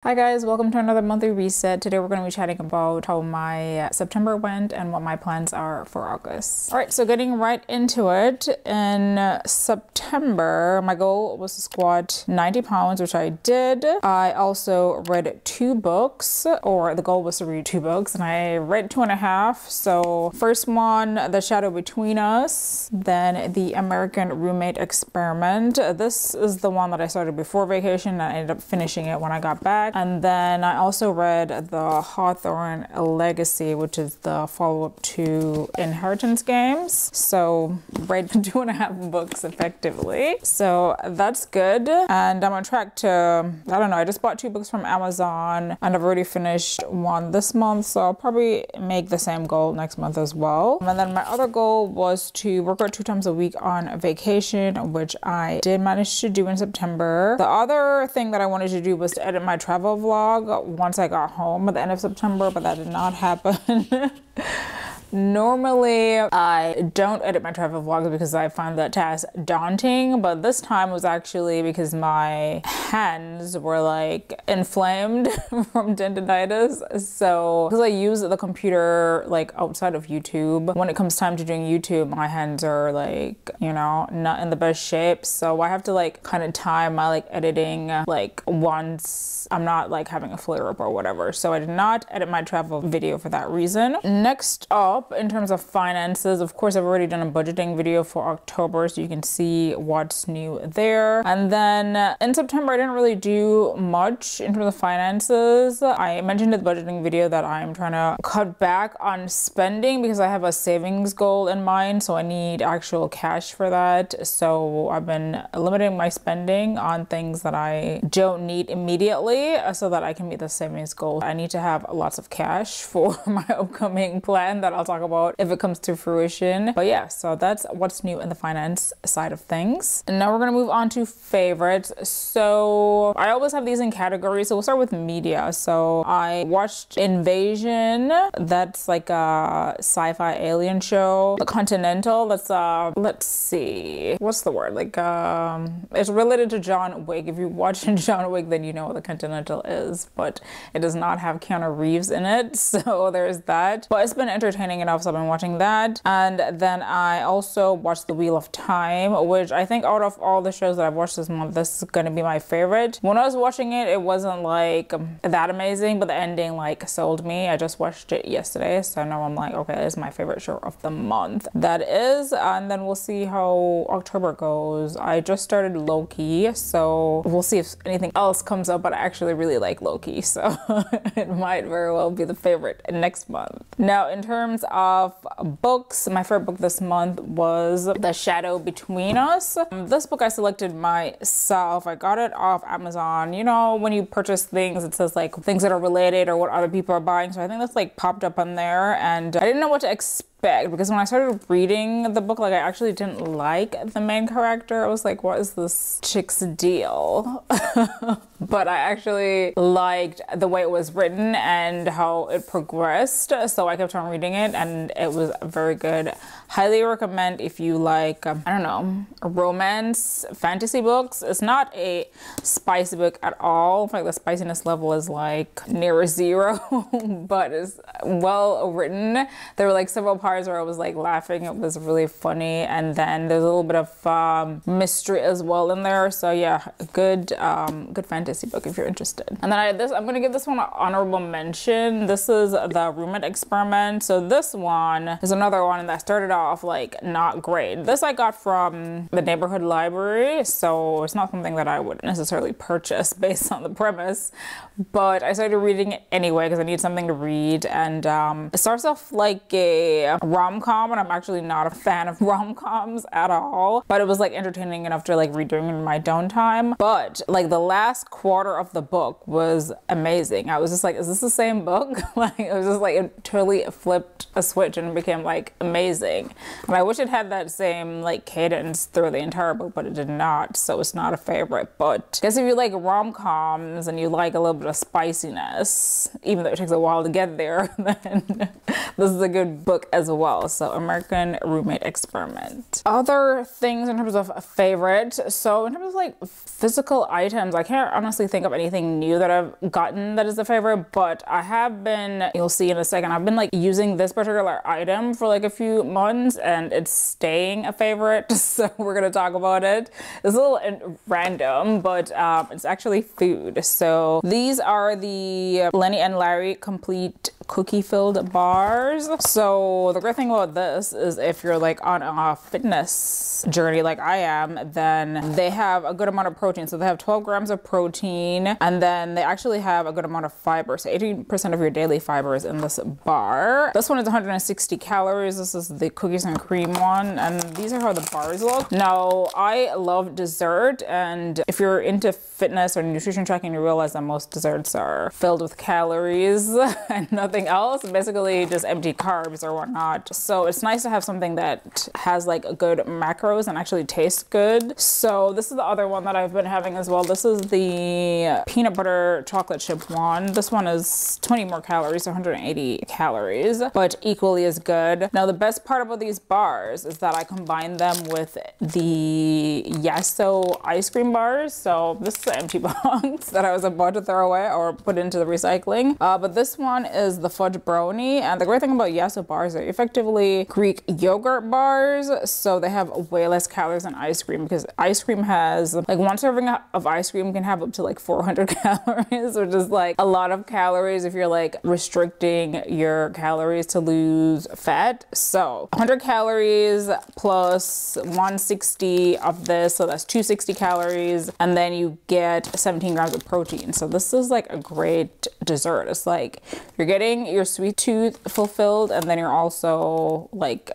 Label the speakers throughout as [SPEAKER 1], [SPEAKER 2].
[SPEAKER 1] Hi guys, welcome to another monthly reset. Today we're going to be chatting about how my September went and what my plans are for August. All right, so getting right into it. In September, my goal was to squat 90 pounds, which I did. I also read 2 books, or the goal was to read 2 books, and I read 2.5. So first one, The Shadow Between Us, then The American Roommate Experiment. This is the one that I started before vacation, and I ended up finishing it when I got back. And then I also read The Hawthorne Legacy, which is the follow-up to Inheritance Games. So read 2.5 books effectively. So that's good. And I'm on track to, I don't know, I just bought 2 books from Amazon and I've already finished 1 this month. So I'll probably make the same goal next month as well. And then my other goal was to work out 2 times a week on vacation, which I did manage to do in September. The other thing that I wanted to do was to edit my travel vlog once I got home at the end of September, but that did not happen. Normally, I don't edit my travel vlogs because I find that task daunting, but this time was actually because my hands were like inflamed from tendinitis. So, because I use the computer like outside of YouTube, when it comes time to doing YouTube, my hands are like, you know, not in the best shape. So I have to like kind of time my like editing like once I'm not like having a flare up or whatever. So I did not edit my travel video for that reason. Next up, in terms of finances, of course, I've already done a budgeting video for October, so you can see what's new there. And then in September, I didn't really do much in terms of finances. I mentioned in the budgeting video that I'm trying to cut back on spending because I have a savings goal in mind, so I need actual cash for that. So I've been limiting my spending on things that I don't need immediately so that I can meet the savings goal. I need to have lots of cash for my upcoming plan that I'll talk about if it comes to fruition. But yeah, so that's what's new in the finance side of things. And now we're gonna move on to favorites. So I always have these in categories, so we'll start with media. So I watched Invasion, that's like a sci-fi alien show. The Continental, that's let's see, what's the word, like it's related to John Wick. If you watch John Wick, then you know what the Continental is, but it does not have Keanu Reeves in it, so there's that. But it's been entertaining enough, so I've been watching that. And then I also watched The Wheel of Time, which I think out of all the shows that I've watched this month, this is gonna be my favorite. When I was watching it, it wasn't like that amazing, but the ending like sold me. I just watched it yesterday, so now I'm like, okay, this is my favorite show of the month. That is, and then we'll see how October goes. I just started Loki, so we'll see if anything else comes up, but I actually really like Loki, so it might very well be the favorite next month. Now, in terms of books, my favorite book this month was The Shadow Between Us. This book I selected myself. I got it off Amazon. You know, when you purchase things, it says like things that are related or what other people are buying. So I think that's like popped up on there, and I didn't know what to expect because when I started reading the book, like I actually didn't like the main character. I was like, what is this chick's deal? But I actually liked the way it was written and how it progressed, so I kept on reading it and it was very good. Highly recommend if you like, I don't know, romance fantasy books. It's not a spicy book at all. In fact, the spiciness level is like near 0, but it's well written. There were like several parts where I was like laughing. It was really funny, and then there's a little bit of mystery as well in there. So yeah, good good fantasy book if you're interested. And then I'm gonna give this one an honorable mention. This is The Roommate Experiment. So this one is another one that started off like not great. This I got from the neighborhood library, so it's not something that I would necessarily purchase based on the premise, but I started reading it anyway because I need something to read. And it starts off like a rom-com, and I'm actually not a fan of rom-coms at all, but it was like entertaining enough to like read during my downtime. But like the last quarter of the book was amazing. I was just like, is this the same book? Like it was just like it totally flipped a switch and became like amazing. And I wish it had that same like cadence through the entire book, but it did not, so it's not a favorite. But I guess if you like rom-coms and you like a little bit of spiciness, even though it takes a while to get there, then this is a good book as as well. So American Roommate Experiment. Other things in terms of favorite. So in terms of like physical items, I can't honestly think of anything new that I've gotten that is a favorite, but I have been, you'll see in a second, I've been like using this particular item for like a few months and it's staying a favorite. So we're gonna talk about it. It's a little random, but it's actually food. So these are the Lenny and Larry complete cookie filled bars. So the great thing about this is if you're like on a fitness journey like I am, then they have a good amount of protein. So they have 12 grams of protein, and then they actually have a good amount of fiber. So 80% of your daily fiber is in this bar. This one is 160 calories. This is the cookies and cream one, and these are how the bars look. Now, I love dessert, and if you're into fitness or nutrition tracking, you realize that most desserts are filled with calories and nothing else, basically just empty carbs or whatnot. So it's nice to have something that has like a good macros and actually tastes good. So this is the other one that I've been having as well. This is the peanut butter chocolate chip one. This one is 20 more calories, 180 calories, but equally as good. Now the best part about these bars is that I combine them with the Yasso ice cream bars. So this is an empty box that I was about to throw away or put into the recycling. But this one is the fudge brownie, and the great thing about Yasso bars are effectively Greek yogurt bars. So they have way less calories than ice cream, because ice cream has like one serving of ice cream can have up to like 400 calories, which is like a lot of calories if you're like restricting your calories to lose fat. So 100 calories plus 160 of this, so that's 260 calories, and then you get 17 grams of protein. So this is like a great dessert. It's like you're getting your sweet tooth fulfilled, and then you're also like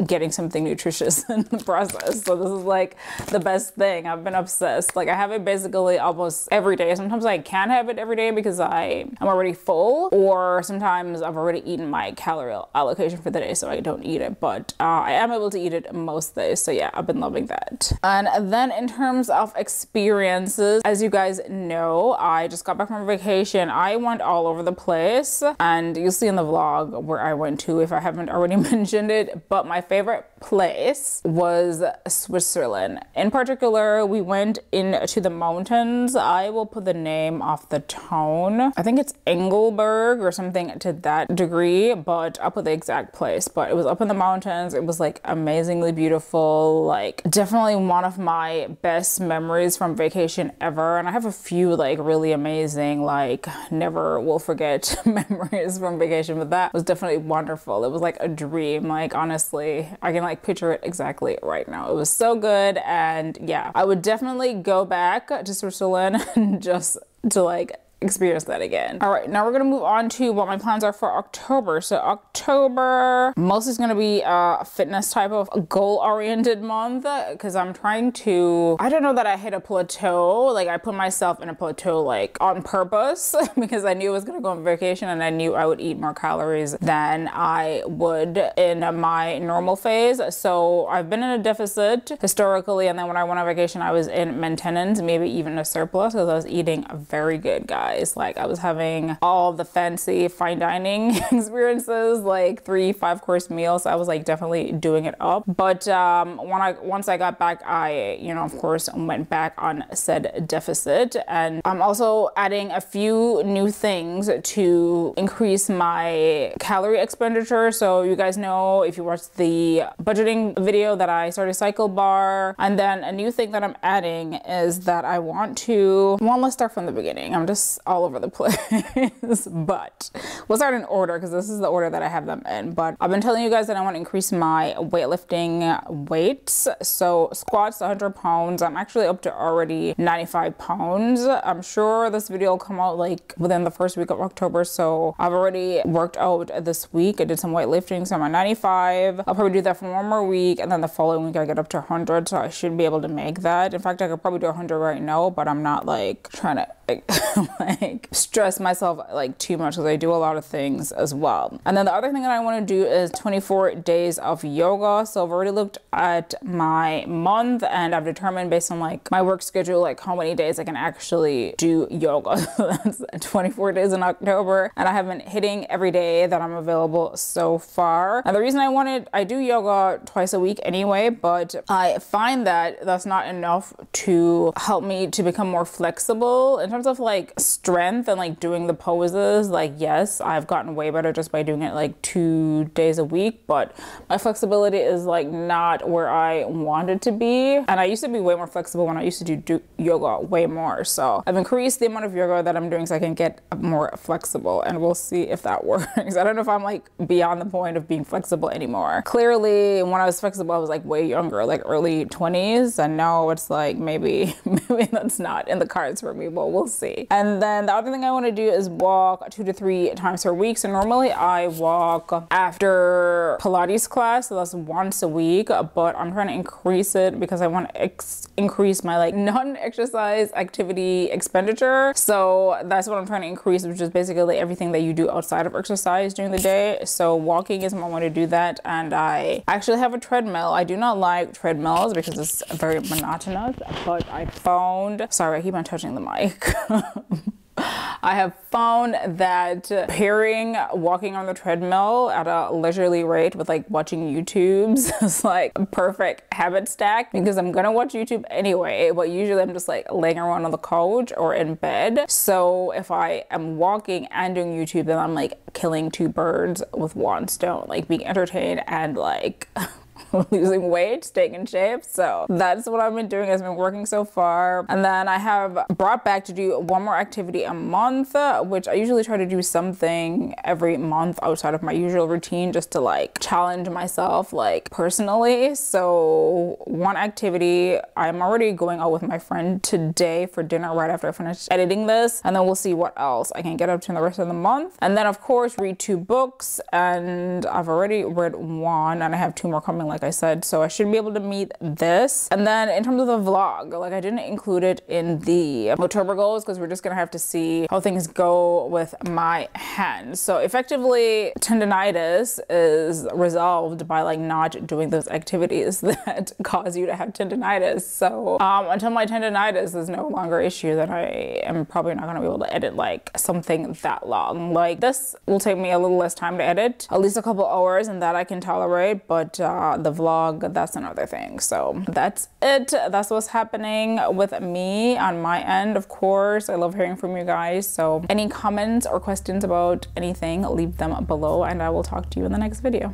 [SPEAKER 1] getting something nutritious in the process. So this is like the best thing. I've been obsessed. Like I have it basically almost every day. Sometimes I can't have it every day because I'm already full, or sometimes I've already eaten my calorie allocation for the day, so I don't eat it. But I am able to eat it most days. So yeah, I've been loving that. And then in terms of experiences, as you guys know, I just got back from vacation. I went all over the place, and you'll see in the vlog where I went to if I haven't already mentioned it. But my favorite place was Switzerland. In particular, we went into the mountains. I will put the name off the town. I think it's Engelberg or something to that degree, but I'll put the exact place. But it was up in the mountains. It was like amazingly beautiful. Like definitely one of my best memories from vacation ever. And I have a few like really amazing, like never will forget memories from vacation, but that was definitely wonderful. It was like a dream. Like honestly, I can like picture it exactly right now. It was so good, and yeah, I would definitely go back to Switzerland just to like experience that again. All right, now we're gonna move on to what my plans are for October. So October mostly is gonna be a fitness type of goal-oriented month, because I'm trying to, I don't know that I hit a plateau. Like I put myself in a plateau like on purpose because I knew I was gonna go on vacation, and I knew I would eat more calories than I would in my normal phase. So I've been in a deficit historically, and then when I went on vacation, I was in maintenance, maybe even a surplus, because I was eating very good, guys. Like I was having all the fancy fine dining experiences, like 3 5-course meals. I was like definitely doing it up. But once I got back, I, you know, of course went back on said deficit. And I'm also adding a few new things to increase my calorie expenditure. So you guys know, if you watched the budgeting video, that I started Cycle Bar. And then a new thing that I'm adding is that I want to, well, let's start from the beginning. I'm just all over the place, but we'll start in order because this is the order that I have them in. But I've been telling you guys that I want to increase my weightlifting weights. So squats 100 pounds. I'm actually up to already 95 pounds. I'm sure this video will come out like within the first week of October. So I've already worked out this week. I did some weightlifting, so I'm at 95. I'll probably do that for one more week, and then the following week I get up to 100. So I should be able to make that. In fact, I could probably do 100 right now, but I'm not like trying to like stress myself like too much because I do a lot of things as well. And then the other thing that I want to do is 24 days of yoga. So I've already looked at my month and I've determined based on like my work schedule, like how many days I can actually do yoga. That's 24 days in October, and I have been hitting every day that I'm available so far. And the reason I do yoga twice a week anyway, but I find that that's not enough to help me to become more flexible in terms of like strength and like doing the poses. Like, yes, I've gotten way better just by doing it like 2 days a week, but my flexibility is like not where I want it to be. And I used to be way more flexible when I used to do yoga way more. So I've increased the amount of yoga that I'm doing so I can get more flexible, and we'll see if that works. I don't know if I'm like beyond the point of being flexible anymore. Clearly when I was flexible I was like way younger, like early 20s, and now it's like maybe that's not in the cards for me, but we'll see. And then the other thing I want to do is walk 2 to 3 times per week. So normally I walk after Pilates class, so that's once a week, but I'm trying to increase it because I want to increase my like non-exercise activity expenditure. So that's what I'm trying to increase, which is basically everything that you do outside of exercise during the day. So walking is my way to do that, and I actually have a treadmill. I do not like treadmills because it's very monotonous, but I found, sorry, I keep on touching the mic. I have found that pairing walking on the treadmill at a leisurely rate with like watching YouTubes is like a perfect habit stack, because I'm gonna watch YouTube anyway, but usually I'm just like laying around on the couch or in bed. So if I am walking and doing YouTube, then I'm like killing 2 birds with 1 stone, like being entertained and like losing weight, staying in shape. So that's what I've been doing. It's been working so far. And then I have brought back to do 1 more activity a month, which I usually try to do something every month outside of my usual routine, just to like challenge myself like personally. So 1 activity, I'm already going out with my friend today for dinner right after I finish editing this, and then we'll see what else I can get up to in the rest of the month. And then of course read 2 books, and I've already read 1 and I have 2 more coming, like I said, so I should be able to meet this. And then in terms of the vlog, like I didn't include it in the October goals because we're just gonna have to see how things go with my hands. So effectively tendinitis is resolved by like not doing those activities that cause you to have tendinitis. So until my tendinitis is no longer an issue, then I am probably not gonna be able to edit like something that long. Like this will take me a little less time to edit, at least a couple hours, and that I can tolerate, but the vlog, that's another thing. So that's it. That's what's happening with me on my end. Of course, I love hearing from you guys. So any comments or questions about anything, leave them below, and I will talk to you in the next video.